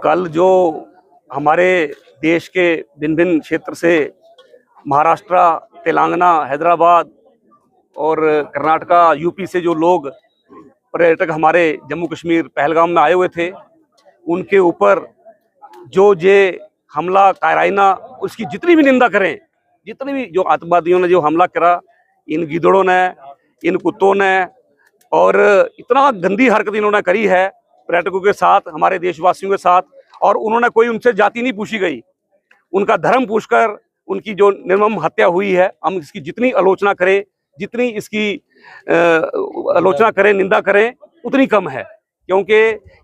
कल जो हमारे देश के भिन्न भिन्न क्षेत्र से महाराष्ट्र, तेलंगाना, हैदराबाद और कर्नाटका, यूपी से जो लोग पर्यटक हमारे जम्मू कश्मीर पहलगाम में आए हुए थे, उनके ऊपर जो ये हमला कायराना, उसकी जितनी भी निंदा करें, जितनी भी जो आतंकवादियों ने जो हमला करा, इन गिदड़ों ने, इन कुत्तों ने, और इतना गंदी हरकत इन्होंने करी है पर्यटकों के साथ, हमारे देशवासियों के साथ। और उन्होंने कोई उनसे जाति नहीं पूछी गई, उनका धर्म पूछकर उनकी जो निर्मम हत्या हुई है, हम इसकी जितनी आलोचना करें, जितनी इसकी आलोचना करें, निंदा करें, उतनी कम है। क्योंकि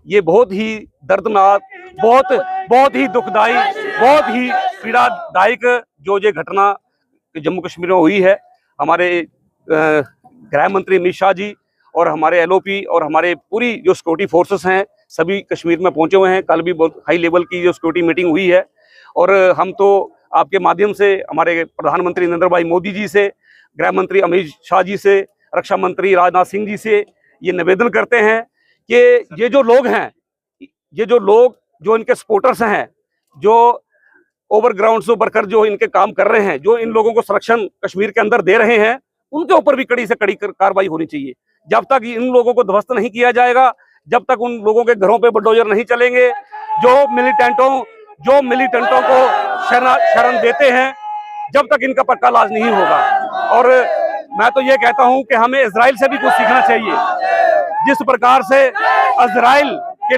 ये बहुत ही दर्दनाक, बहुत ही दुखदाई, बहुत ही पीड़ादायक जो ये घटना जम्मू कश्मीर में हुई है। हमारे गृह मंत्री अमित शाह जी और हमारे एलओपी और हमारे पूरी जो सिक्योरिटी फोर्सेस हैं, सभी कश्मीर में पहुंचे हुए हैं। कल भी बहुत हाई लेवल की जो सिक्योरिटी मीटिंग हुई है, और हम तो आपके माध्यम से हमारे प्रधानमंत्री नरेंद्र भाई मोदी जी से, गृह मंत्री अमित शाह जी से, रक्षा मंत्री राजनाथ सिंह जी से ये निवेदन करते हैं कि ये जो लोग हैं, ये जो लोग जो इनके सपोर्टर्स हैं, जो ओवरग्राउंड से बढ़कर जो इनके काम कर रहे हैं, जो इन लोगों को संरक्षण कश्मीर के अंदर दे रहे हैं, उनके ऊपर भी कड़ी से कड़ी कार्रवाई होनी चाहिए। जब तक इन लोगों को ध्वस्त नहीं किया जाएगा, जब तक उन लोगों के घरों पे बुलडोजर नहीं चलेंगे, जो मिलिटेंटों को शरण देते हैं, जब तक इनका पक्का इलाज नहीं होगा। और मैं तो ये कहता हूं कि हमें इजराइल से भी कुछ सीखना चाहिए। जिस प्रकार से इजराइल के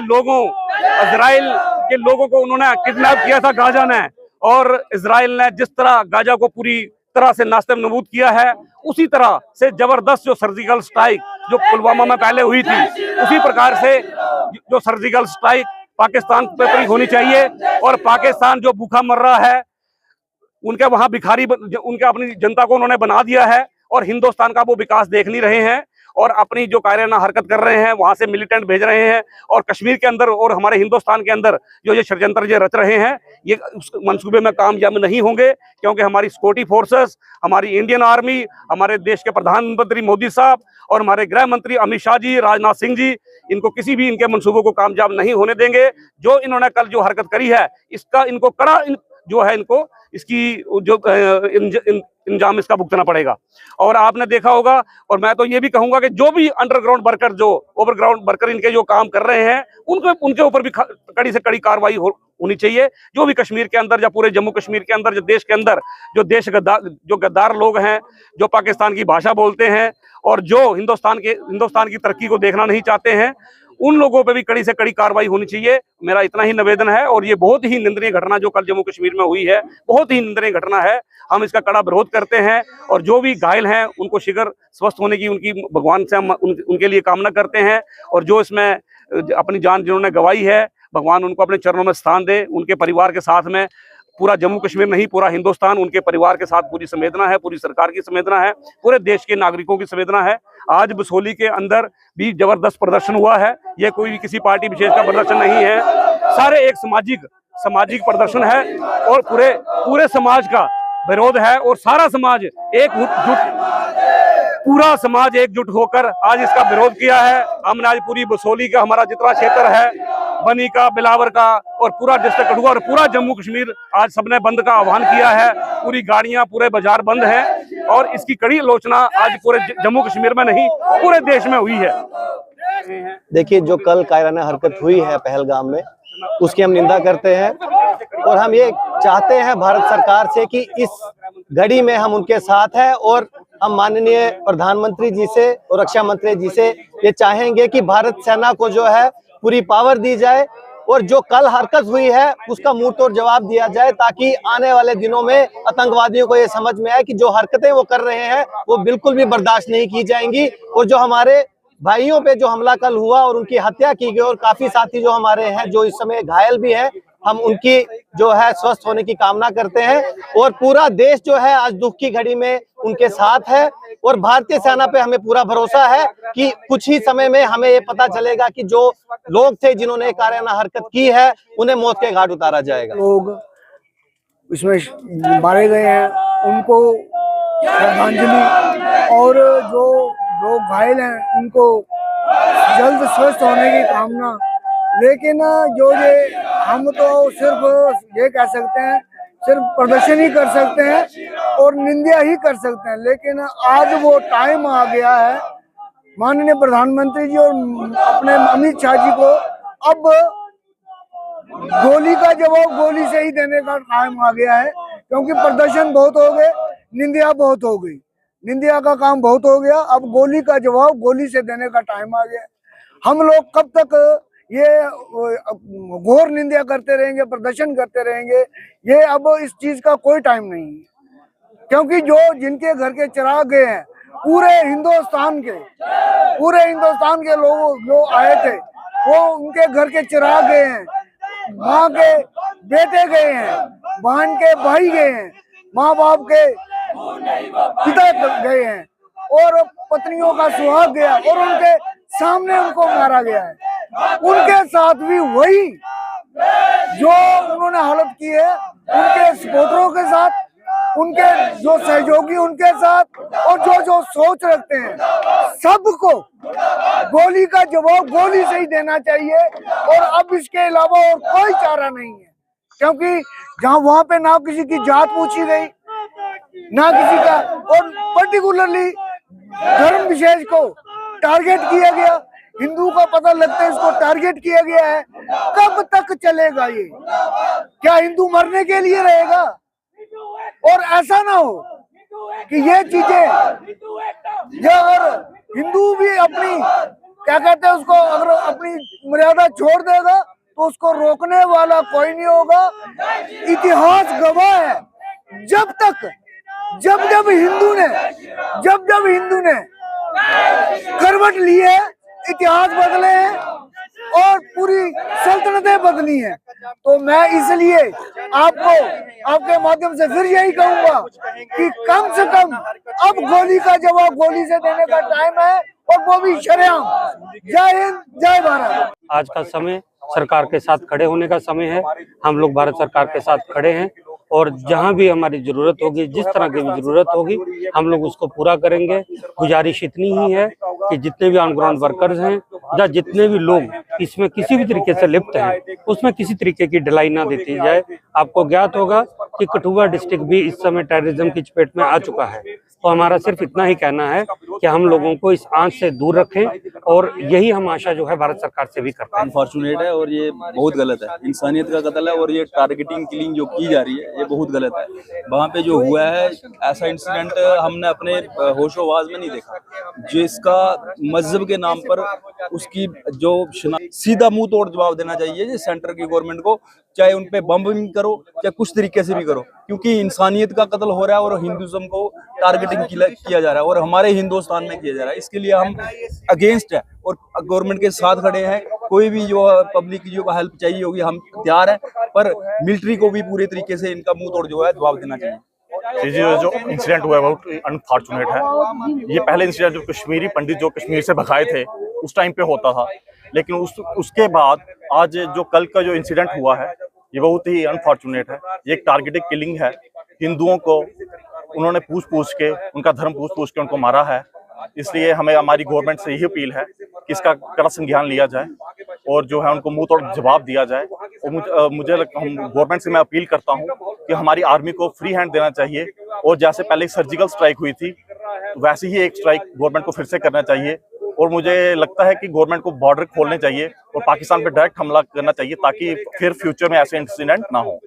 लोगों को उन्होंने किडनैप किया था गाजा ने, और इजराइल ने जिस तरह गाजा को पूरी तरह से नास्ते नबूद किया है, उसी तरह से जबरदस्त जो सर्जिकल स्ट्राइक जो पुलवामा में पहले हुई थी, उसी प्रकार से जो सर्जिकल स्ट्राइक पाकिस्तान पर भी होनी चाहिए। और पाकिस्तान जो भूखा मर रहा है, उनके वहां भिखारी, उनके अपनी जनता को उन्होंने बना दिया है, और हिंदुस्तान का वो विकास देख नहीं रहे हैं, और अपनी जो कायराना हरकत कर रहे हैं, वहां से मिलिटेंट भेज रहे हैं, और कश्मीर के अंदर और हमारे हिंदुस्तान के अंदर जो ये षड्यंत्र ये रच रहे हैं, ये उस मंसूबे में कामयाब नहीं होंगे। क्योंकि हमारी सिक्योरिटी फोर्सेस, हमारी इंडियन आर्मी, हमारे देश के प्रधानमंत्री मोदी साहब और हमारे गृह मंत्री अमित शाह जी, राजनाथ सिंह जी, इनको किसी भी इनके मंसूबों को कामयाब नहीं होने देंगे। जो इन्होंने कल जो हरकत करी है, इसका इनको कड़ा जो है, इनको इसकी जो इंजाम इसका भुगतना पड़ेगा। और आपने देखा होगा, और मैं तो ये भी कहूंगा कि जो भी अंडरग्राउंड वर्कर, जो ओवरग्राउंड वर्कर इनके जो काम कर रहे हैं, उनके ऊपर भी कड़ी से कड़ी कार्रवाई होनी चाहिए। जो भी कश्मीर के अंदर या पूरे जम्मू कश्मीर के अंदर, जो देश के अंदर जो गद्दार लोग हैं, जो पाकिस्तान की भाषा बोलते हैं, और जो हिंदुस्तान की तरक्की को देखना नहीं चाहते हैं, उन लोगों पे भी कड़ी से कड़ी कार्रवाई होनी चाहिए। मेरा इतना ही निवेदन है। और ये बहुत ही निंदनीय घटना जो कल जम्मू कश्मीर में हुई है, बहुत ही निंदनीय घटना है। हम इसका कड़ा विरोध करते हैं, और जो भी घायल हैं उनको शीघ्र स्वस्थ होने की उनकी भगवान से हम उनके लिए कामना करते हैं। और जो इसमें अपनी जान जिन्होंने गंवाई है, भगवान उनको अपने चरणों में स्थान दे। उनके परिवार के साथ में पूरा जम्मू कश्मीर नहीं, पूरा हिंदुस्तान उनके परिवार के साथ पूरी संवेदना है, पूरी सरकार की संवेदना है, पूरे देश के नागरिकों की संवेदना है। आज बसोली के अंदर भी जबरदस्त प्रदर्शन हुआ है। यह कोई भी किसी पार्टी विशेष का प्रदर्शन नहीं है, सारे एक सामाजिक प्रदर्शन है, और पूरे समाज का विरोध है। और सारा समाज पूरा समाज एकजुट होकर आज इसका विरोध किया है। हमने आज पूरी बसोली का, हमारा जितना क्षेत्र है, बनी का, बिलावर का, और पूरा डिस्ट्रिक्ट कठुआ और पूरा जम्मू कश्मीर, आज सबने बंद का आह्वान किया है। पूरी गाड़ियां, पूरे बाजार बंद हैं, और इसकी कड़ी आलोचना आज पूरे जम्मू कश्मीर में नहीं, पूरे देश में हुई है। देखिए, जो कल कायराना हरकत हुई है पहलगाम में, उसकी हम निंदा करते हैं, और हम ये चाहते हैं भारत सरकार से कि इस घड़ी में हम उनके साथ हैं, और हम माननीय प्रधानमंत्री जी से और रक्षा मंत्री जी से ये चाहेंगे कि भारत सेना को जो है पूरी पावर दी जाए, और जो कल हरकत हुई है उसका मुंह तोड़ जवाब दिया जाए, ताकि आने वाले दिनों में आतंकवादियों को ये समझ में आए कि जो हरकतें वो कर रहे हैं वो बिल्कुल भी बर्दाश्त नहीं की जाएंगी। और जो हमारे भाइयों पे जो हमला कल हुआ और उनकी हत्या की गई, और काफी साथी जो हमारे हैं जो इस समय घायल भी हैं, हम उनकी जो है स्वस्थ होने की कामना करते हैं। और पूरा देश जो है आज दुख की घड़ी में उनके साथ है, और भारतीय सेना पे हमें पूरा भरोसा है कि कुछ ही समय में हमें ये पता चलेगा कि जो लोग थे जिन्होंने कायराना हरकत की है, उन्हें मौत के घाट उतारा जाएगा। लोग इसमें मारे गए हैं, उनको श्रद्धांजलि, और जो लोग घायल हैं उनको जल्द स्वस्थ होने की कामना लेकिन जो ये हम तो सिर्फ ये कह सकते हैं, सिर्फ प्रदर्शन ही कर सकते हैं और निंदा ही कर सकते हैं। लेकिन आज वो टाइम आ गया है, माननीय प्रधानमंत्री जी और अपने अमित शाह जी को अब गोली का जवाब गोली से ही देने का टाइम आ गया है, क्योंकि प्रदर्शन बहुत हो गए, निंदा बहुत हो गई, निंदा का काम बहुत हो गया। अब गोली का जवाब गोली से देने का टाइम आ गया। हम लोग कब तक ये घोर निंदा करते रहेंगे, प्रदर्शन करते रहेंगे? ये अब इस चीज का कोई टाइम नहीं है, क्योंकि जो जिनके घर के चिराग गए हैं पूरे हिंदुस्तान के लोग जो आए थे, वो उनके घर के चिराग गए हैं, माँ के बेटे गए हैं, बहन के भाई गए हैं, माँ बाप के पिता गए हैं, और पत्नियों का सुहाग गया और उनके सामने उनको मारा गया है। उनके साथ भी वही जो उन्होंने हालत की है, उनके सपोर्टरों के साथ, उनके जो सहयोगी उनके साथ, और जो सोच रखते हैं, सबको गोली का जवाब गोली से ही देना चाहिए। और अब इसके अलावा और कोई चारा नहीं है, क्योंकि जहां वहां पे ना किसी की जात पूछी गई, ना किसी का, और पर्टिकुलरली धर्म विशेष को टारगेट किया गया, हिंदू का पता लगता है इसको टारगेट किया गया है। कब तक चलेगा ये? क्या हिंदू मरने के लिए रहेगा? और ऐसा ना हो कि ये चीजें, अगर हिंदू भी अपनी क्या कहते हैं उसको, अगर अपनी मर्यादा छोड़ देगा तो उसको रोकने वाला कोई नहीं होगा। इतिहास गवाह है, जब हिंदू ने करवट ली है, इतिहास बदले हैं और पूरी सल्तनतें बदली हैं। तो मैं इसलिए आपको आपके माध्यम से फिर यही कहूंगा कि कम से कम अब गोली का जवाब गोली से देने का टाइम है, और वो भी शरेआम। जय हिंद, जय भारत। आज का समय सरकार के साथ खड़े होने का समय है। हम लोग भारत सरकार के साथ खड़े हैं, और जहां भी हमारी जरूरत होगी, जिस तरह की भी जरूरत होगी, हम लोग उसको पूरा करेंगे। गुजारिश इतनी ही है कि जितने भी ऑन ग्राउंड वर्कर्स हैं या जितने भी लोग इसमें किसी भी तरीके से लिप्त हैं, उसमें किसी तरीके की ढिलाई ना देती जाए। आपको ज्ञात होगा कि कठुआ डिस्ट्रिक्ट भी इस समय टेररिज्म की चपेट में आ चुका है। तो हमारा सिर्फ इतना ही कहना है कि हम लोगों को इस आंच से दूर रखें, और यही हम आशा जो है भारत सरकार से भी करते हैं। अनफॉर्चुनेट है और ये बहुत गलत है, इंसानियत का कत्ल है, और ये टारगेटिंग किलिंग जो की जा रही है ये बहुत गलत है। वहाँ पे जो हुआ है ऐसा इंसिडेंट हमने अपने होशोवाज में नहीं देखा, जिसका मजहब के नाम पर उसकी जो सीधा मुंह तोड़ जवाब देना चाहिए सेंटर की गवर्नमेंट को, चाहे उनपे बम भी करो, चाहे कुछ तरीके से भी करो, क्योंकि इंसानियत का कत्ल हो रहा है और हिंदुज्म को टारगेटिंग किया जा रहा है, और हमारे हिंदुस्तान में किया जा रहा है। इसके लिए हम अगेंस्ट है और गवर्नमेंट के साथ खड़े हैं। कोई भी जो पब्लिक जो हेल्प चाहिए होगी हम तैयार हैं, पर मिलिट्री को भी पूरे तरीके से इनका मुंह तोड़ जो है जवाब देना चाहिए। ये जो इंसिडेंट हुआ है बहुत अनफॉर्चुनेट है। ये पहले इंसिडेंट जो कश्मीरी पंडित जो कश्मीर से भगाए थे उस टाइम पे होता था, लेकिन उसके बाद आज जो कल का जो इंसिडेंट हुआ है ये बहुत ही अनफॉर्चुनेट है। ये एक टारगेटेड किलिंग है। हिंदुओं को उन्होंने पूछ के, उनका धर्म पूछ के उनको मारा है। इसलिए हमें हमारी गवर्नमेंट से यही अपील है कि इसका कड़ा संज्ञान लिया जाए और जो है उनको मुंह तोड़ जवाब दिया जाए। और मुझे गवर्नमेंट से मैं अपील करता हूं कि हमारी आर्मी को फ्री हैंड देना चाहिए, और जैसे पहले सर्जिकल स्ट्राइक हुई थी वैसे ही एक स्ट्राइक गवर्नमेंट को फिर से करना चाहिए। और मुझे लगता है कि गवर्नमेंट को बॉर्डर खोलने चाहिए और पाकिस्तान पर डायरेक्ट हमला करना चाहिए, ताकि फिर फ्यूचर में ऐसे इंसिडेंट ना हो।